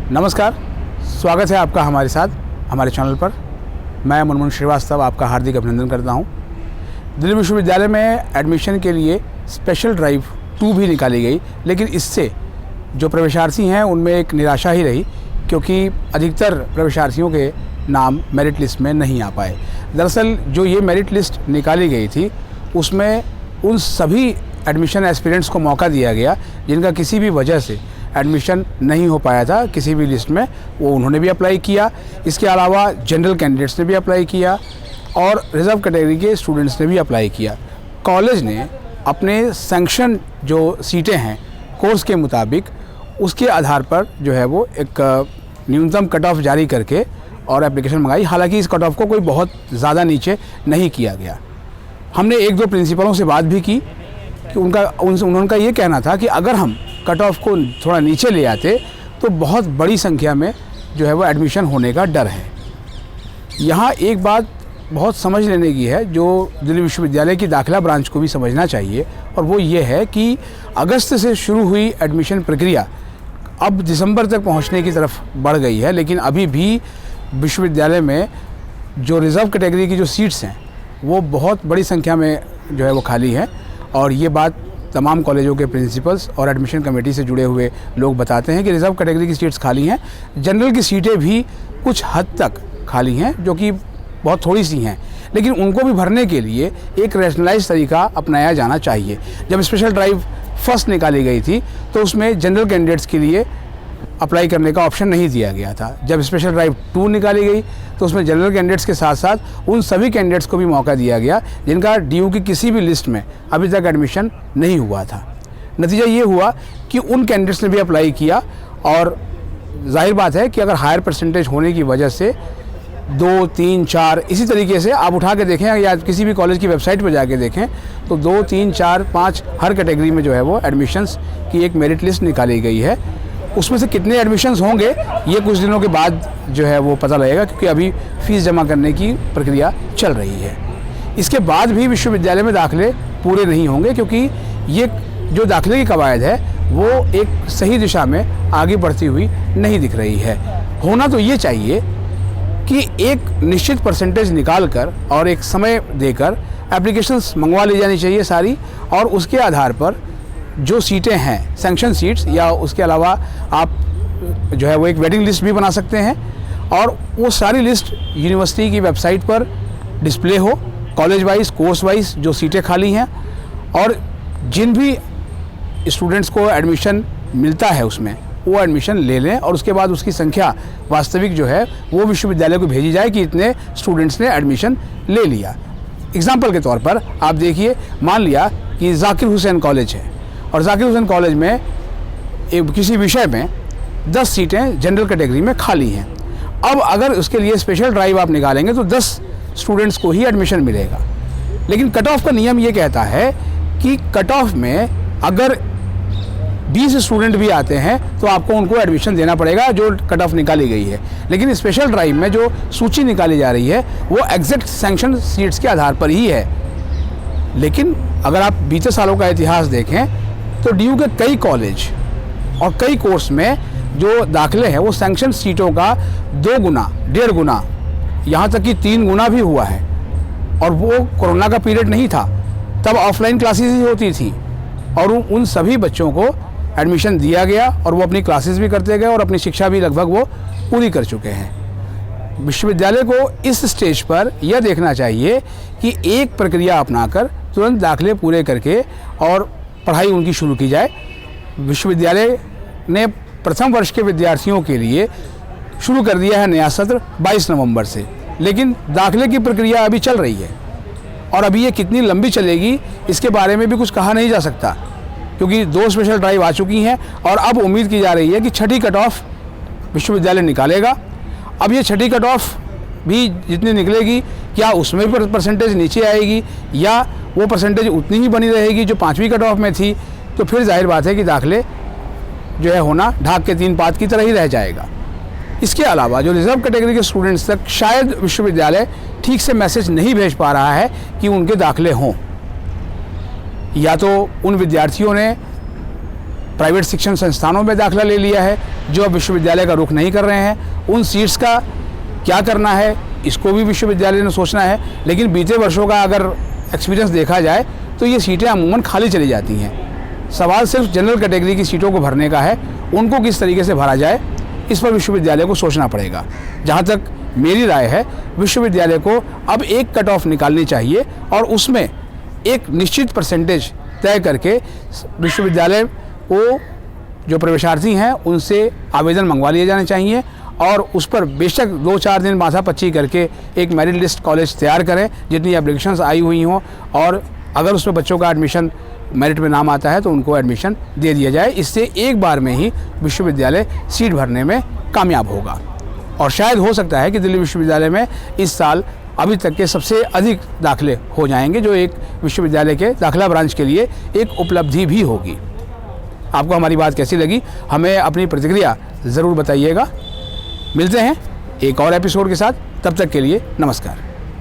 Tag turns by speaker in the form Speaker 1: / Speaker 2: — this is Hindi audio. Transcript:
Speaker 1: नमस्कार, स्वागत है आपका हमारे साथ हमारे चैनल पर। मैं मुनमुन श्रीवास्तव आपका हार्दिक अभिनंदन करता हूं। दिल्ली विश्वविद्यालय में एडमिशन के लिए स्पेशल ड्राइव 2 भी निकाली गई, लेकिन इससे जो प्रवेशार्थी हैं उनमें एक निराशा ही रही, क्योंकि अधिकतर प्रवेशार्थियों के नाम मेरिट लिस्ट में नहीं आ पाए। दरअसल जो ये मेरिट लिस्ट निकाली गई थी उसमें उन सभी एडमिशन एस्पिरेंट्स को मौका दिया गया जिनका किसी भी वजह से एडमिशन नहीं हो पाया था किसी भी लिस्ट में, वो उन्होंने भी अप्लाई किया। इसके अलावा जनरल कैंडिडेट्स ने भी अप्लाई किया और रिज़र्व कैटेगरी के स्टूडेंट्स ने भी अप्लाई किया। कॉलेज ने अपने सैंक्शन जो सीटें हैं कोर्स के मुताबिक उसके आधार पर जो है वो एक न्यूनतम कट ऑफ जारी करके और एप्लीकेशन मंगाई। हालांकि इस कट ऑफ को कोई बहुत ज़्यादा नीचे नहीं किया गया। हमने 1-2 प्रिंसिपलों से बात भी की कि उनका ये कहना था कि अगर हम कट ऑफ को थोड़ा नीचे ले आते तो बहुत बड़ी संख्या में जो है वो एडमिशन होने का डर है। यहाँ एक बात बहुत समझ लेने की है जो दिल्ली विश्वविद्यालय की दाखिला ब्रांच को भी समझना चाहिए, और वो ये है कि अगस्त से शुरू हुई एडमिशन प्रक्रिया अब दिसंबर तक पहुँचने की तरफ बढ़ गई है, लेकिन अभी भी विश्वविद्यालय में जो रिज़र्व कैटेगरी की जो सीट्स हैं वो बहुत बड़ी संख्या में जो है वो खाली हैं। और ये बात तमाम कॉलेजों के प्रिंसिपल्स और एडमिशन कमेटी से जुड़े हुए लोग बताते हैं कि रिज़र्व कैटेगरी की सीट्स खाली हैं। जनरल की सीटें भी कुछ हद तक खाली हैं, जो कि बहुत थोड़ी सी हैं, लेकिन उनको भी भरने के लिए एक रैशनलाइज तरीका अपनाया जाना चाहिए। जब स्पेशल ड्राइव फर्स्ट निकाली गई थी तो उसमें जनरल कैंडिडेट्स के लिए अप्लाई करने का ऑप्शन नहीं दिया गया था। जब स्पेशल ड्राइव 2 निकाली गई तो उसमें जनरल कैंडिडेट्स के साथ साथ उन सभी कैंडिडेट्स को भी मौका दिया गया जिनका डीयू की किसी भी लिस्ट में अभी तक एडमिशन नहीं हुआ था। नतीजा ये हुआ कि उन कैंडिडेट्स ने भी अप्लाई किया, और जाहिर बात है कि अगर हायर परसेंटेज होने की वजह से 2, 3, 4 इसी तरीके से आप उठा के देखें या किसी भी कॉलेज की वेबसाइट पर जाके देखें तो 2, 3, 4, 5 हर कैटेगरी में जो है वो एडमिशन्स की एक मेरिट लिस्ट निकाली गई है। उसमें से कितने एडमिशन्स होंगे ये कुछ दिनों के बाद जो है वो पता लगेगा, क्योंकि अभी फ़ीस जमा करने की प्रक्रिया चल रही है। इसके बाद भी विश्वविद्यालय में दाखिले पूरे नहीं होंगे, क्योंकि ये जो दाखिले की कवायद है वो एक सही दिशा में आगे बढ़ती हुई नहीं दिख रही है। होना तो ये चाहिए कि एक निश्चित परसेंटेज निकाल कर और एक समय देकर एप्लीकेशंस मंगवा ली जानी चाहिए सारी, और उसके आधार पर जो सीटें हैं सैंक्शन सीट्स, या उसके अलावा आप जो है वो एक वेटिंग लिस्ट भी बना सकते हैं, और वो सारी लिस्ट यूनिवर्सिटी की वेबसाइट पर डिस्प्ले हो, कॉलेज वाइज कोर्स वाइज जो सीटें खाली हैं, और जिन भी स्टूडेंट्स को एडमिशन मिलता है उसमें वो एडमिशन ले लें, और उसके बाद उसकी संख्या वास्तविक जो है वो विश्वविद्यालय को भेजी जाए कि इतने स्टूडेंट्स ने एडमिशन ले लिया। एग्जाम्पल के तौर पर आप देखिए, मान लिया कि जाकिर हुसैन कॉलेज है और जाकिर हुसैन कॉलेज में किसी विषय में 10 सीटें जनरल कैटेगरी में खाली हैं। अब अगर उसके लिए स्पेशल ड्राइव आप निकालेंगे तो 10 स्टूडेंट्स को ही एडमिशन मिलेगा, लेकिन कट ऑफ का नियम ये कहता है कि कट ऑफ में अगर 20 स्टूडेंट भी आते हैं तो आपको उनको एडमिशन देना पड़ेगा जो कट ऑफ निकाली गई है। लेकिन स्पेशल ड्राइव में जो सूची निकाली जा रही है वो एग्जैक्ट सैंक्शन सीट्स के आधार पर ही है। लेकिन अगर आप बीते सालों का इतिहास देखें तो डीयू के कई कॉलेज और कई कोर्स में जो दाखिले हैं वो सैंक्शन सीटों का 2 गुना 1.5 गुना यहाँ तक कि 3 गुना भी हुआ है। और वो कोरोना का पीरियड नहीं था, तब ऑफलाइन क्लासेस ही होती थी, और उन सभी बच्चों को एडमिशन दिया गया और वो अपनी क्लासेस भी करते गए और अपनी शिक्षा भी लगभग वो पूरी कर चुके हैं। विश्वविद्यालय को इस स्टेज पर यह देखना चाहिए कि एक प्रक्रिया अपनाकर तुरंत दाखिले पूरे करके और पढ़ाई उनकी शुरू की जाए। विश्वविद्यालय ने प्रथम वर्ष के विद्यार्थियों के लिए शुरू कर दिया है नया सत्र 22 नवंबर से, लेकिन दाखिले की प्रक्रिया अभी चल रही है, और अभी ये कितनी लंबी चलेगी इसके बारे में भी कुछ कहा नहीं जा सकता, क्योंकि 2 स्पेशल ड्राइव आ चुकी हैं और अब उम्मीद की जा रही है कि 6ठी कट ऑफ विश्वविद्यालय निकालेगा। अब ये 6ठी कट ऑफ भी जितनी निकलेगी, क्या उसमें भी परसेंटेज नीचे आएगी या वो परसेंटेज उतनी ही बनी रहेगी जो 5वीं कट ऑफ में थी, तो फिर जाहिर बात है कि दाखिले जो है होना ढाक के 3 पात की तरह ही रह जाएगा। इसके अलावा जो रिज़र्व कैटेगरी के स्टूडेंट्स तक शायद विश्वविद्यालय ठीक से मैसेज नहीं भेज पा रहा है कि उनके दाखिले हों, या तो उन विद्यार्थियों ने प्राइवेट शिक्षण संस्थानों में दाखिला ले लिया है, जो अब विश्वविद्यालय का रुख नहीं कर रहे हैं, उन सीट्स का क्या करना है इसको भी विश्वविद्यालय ने सोचना है। लेकिन बीते वर्षों का अगर एक्सपीरियंस देखा जाए तो ये सीटें अमूमन खाली चली जाती हैं। सवाल सिर्फ जनरल कैटेगरी की सीटों को भरने का है, उनको किस तरीके से भरा जाए इस पर विश्वविद्यालय को सोचना पड़ेगा। जहाँ तक मेरी राय है, विश्वविद्यालय को अब एक कट ऑफ निकालनी चाहिए और उसमें एक निश्चित परसेंटेज तय करके विश्वविद्यालय को जो प्रवेशार्थी हैं उनसे आवेदन मंगवा लिए जाने चाहिए और उस पर बेशक 2-4 दिन माथापच्ची करके एक मेरिट लिस्ट कॉलेज तैयार करें जितनी एप्लीकेशंस आई हुई हों, और अगर उसमें बच्चों का एडमिशन मेरिट में नाम आता है तो उनको एडमिशन दे दिया जाए। इससे एक बार में ही विश्वविद्यालय सीट भरने में कामयाब होगा और शायद हो सकता है कि दिल्ली विश्वविद्यालय में इस साल अभी तक के सबसे अधिक दाखिले हो जाएंगे, जो एक विश्वविद्यालय के दाखिला ब्रांच के लिए एक उपलब्धि भी होगी। आपको हमारी बात कैसी लगी, हमें अपनी प्रतिक्रिया ज़रूर बताइएगा। मिलते हैं एक और एपिसोड के साथ, तब तक के लिए नमस्कार।